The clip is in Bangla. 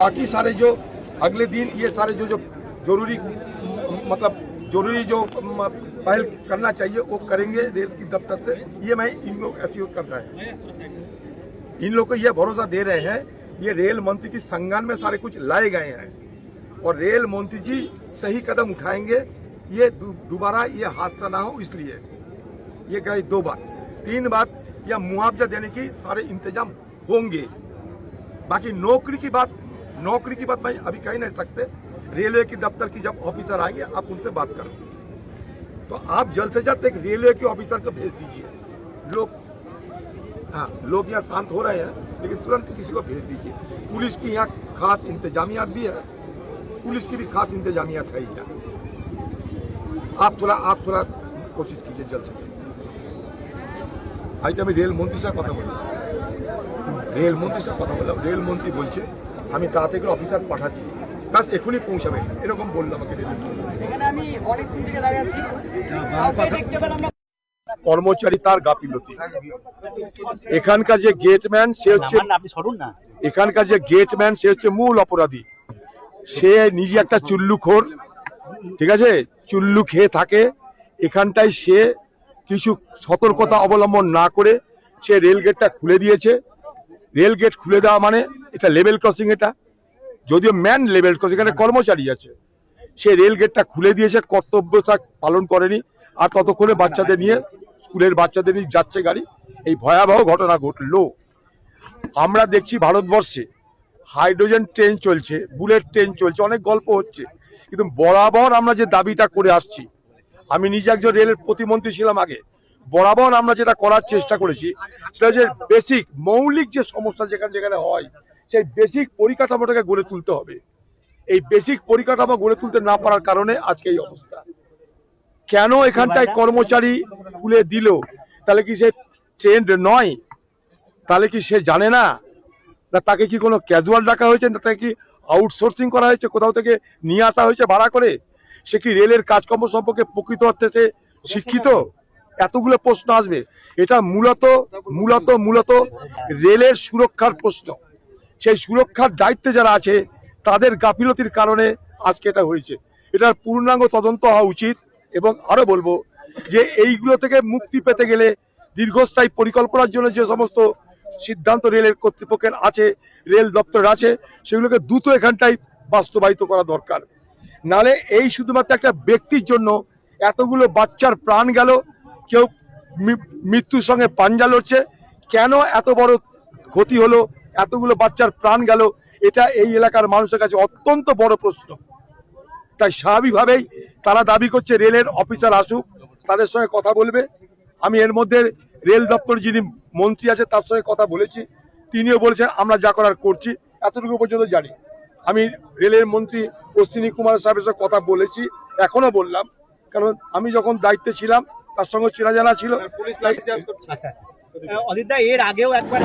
बाकी सारे जो अगले दिन ये सारे जो जरूरी मतलब जरूरी जो पहल करना चाहिए वो करेंगे रेल की दफ्तर से, ये मैं इन लोग एश्योर कर रहे हैं। इन लोग को ये भरोसा दे रहे हैं ये रेल मंत्री की संज्ञान में सारे कुछ लाए गए हैं और रेल मंत्री जी सही कदम उठाएंगे, ये दोबारा ये हादसा ना हो इसलिए ये कहे 2 बार 3 बार या मुआवजा देने की सारे इंतजाम होंगे। बाकी नौकरी की बात मैं अभी कह नहीं सकते। रेलवे की दफ्तर की जब ऑफिसर आएंगे आप उनसे बात करो, तो आप जल्द से जल्द एक रेलवे के ऑफिसर को भेज दीजिए। लोग यहाँ शांत हो रहे हैं लेकिन तुरंत किसी को भेज दीजिए। पुलिस की यहाँ खास इंतजामियात भी है, पुलिस की भी खास इंतजामियात है यहाँ। आप थोड़ा कोशिश कीजिए जल्द से जल्द। आज আমি রেলমন্ত্রীর সাথে কথা বললাম, রেলমন্ত্রী বলছে আমি তাড়াতাড়ি করে অফিসার পাঠাচ্ছি, বাস এখনই পৌঁছাবে, এরকম বললো আমাকে কর্মচারী তার গাফিলতি। এখানকার যে গেটম্যান সে হচ্ছে মূল অপরাধী। সে নিজে একটা চুল্লুখোর, ঠিক আছে, চুল্লু খেয়ে থাকে। এখানটায় সে কিছু সতর্কতা অবলম্বন না করে সে রেল গেটটা খুলে দিয়েছে। রেল গেট খুলে দেওয়া মানে এটা লেভেল ক্রসিং, এটা যদিও ম্যান লেভেল ক্রসিং, এখানে কর্মচারী আছে। সে রেল গেটটা খুলে দিয়েছে, কর্তব্য পালন করেনি। আর ততক্ষণে বাচ্চাদের নিয়ে স্কুলের বাচ্চাদের নিয়ে যাচ্ছে গাড়ি, এই ভয়াবহ ঘটনা ঘটলো। আমরা দেখছি ভারতবর্ষে হাইড্রোজেন ট্রেন চলছে, বুলেট ট্রেন চলছে, অনেক গল্প হচ্ছে, কিন্তু বরাবর আমরা যে দাবিটা করে আসছি, আমি নিজে একজন রেলের প্রতিমন্ত্রী ছিলাম আগে, বরাবর আমরা যেটা করার চেষ্টা করেছি সেটা হচ্ছে বেসিক মৌলিক যে সমস্যা যেখানে হয় সেই বেসিক পরিকাঠামোটাকে গড়ে তুলতে হবে। এই বেসিক পরিকাঠামো গড়ে তুলতে না পারার কারণে আজকে এই অবস্থা। কেন এখানটায় কর্মচারী খুলে দিল? তাহলে কি সে ট্রেন্ড নয়? তাহলে কি সে জানে না? তাকে কি কোনো ক্যাজুয়াল ডাকা হয়েছে, না তাকে কি আউটসোর্সিং করা হয়েছে, কোথাও থেকে নিয়ে আসা হয়েছে ভাড়া করে? সে কি রেলের কাজকর্ম সম্পর্কে প্রকৃত অর্থে সে শিক্ষিত? এতগুলো প্রশ্ন আসবে। এটা মূলত রেলের সুরক্ষার প্রশ্ন। সেই সুরক্ষার দায়িত্বে যারা আছে তাদের গাফিলতির কারণে আজকে এটা হয়েছে। এটার পূর্ণাঙ্গ তদন্ত হওয়া উচিত। এবং আরো বলবো যে এইগুলো থেকে মুক্তি পেতে গেলে দীর্ঘস্থায়ী পরিকল্পনার জন্য যে সমস্ত সিদ্ধান্ত রেলের কর্তৃপক্ষের আছে, রেল দপ্তর আছে, সেগুলোকে দ্রুত এখানটাই বাস্তবায়িত করা দরকার। নালে এই শুধুমাত্র একটা ব্যক্তির জন্য এতগুলো বাচ্চার প্রাণ গেল, কেউ মৃত্যুর সঙ্গে পাঞ্জা লড়ছে, কেন এত বড় ক্ষতি হলো, এতগুলো বাচ্চার প্রাণ গেল, এটা এই এলাকার মানুষের কাছে অত্যন্ত বড় প্রশ্ন। তাই স্বাভাবিকভাবেই তারা দাবি করছে রেলের অফিসার আসুক, তাদের সঙ্গে কথা বলবে। আমি এর মধ্যে রেল দপ্তর যিনি মন্ত্রী আছে তার সঙ্গে কথা বলেছি, তিনিও বলেছেন আমরা যা করার করছি, এতটুকু পর্যন্ত জানি। আমি রেলের মন্ত্রী অশ্বিনী কুমার সাহেবের সঙ্গে কথা বলেছি, এখনো বললাম, কারণ আমি যখন দায়িত্বে ছিলাম তার সঙ্গে চেনা জানা ছিল। অজিত দা, এর আগেও একবার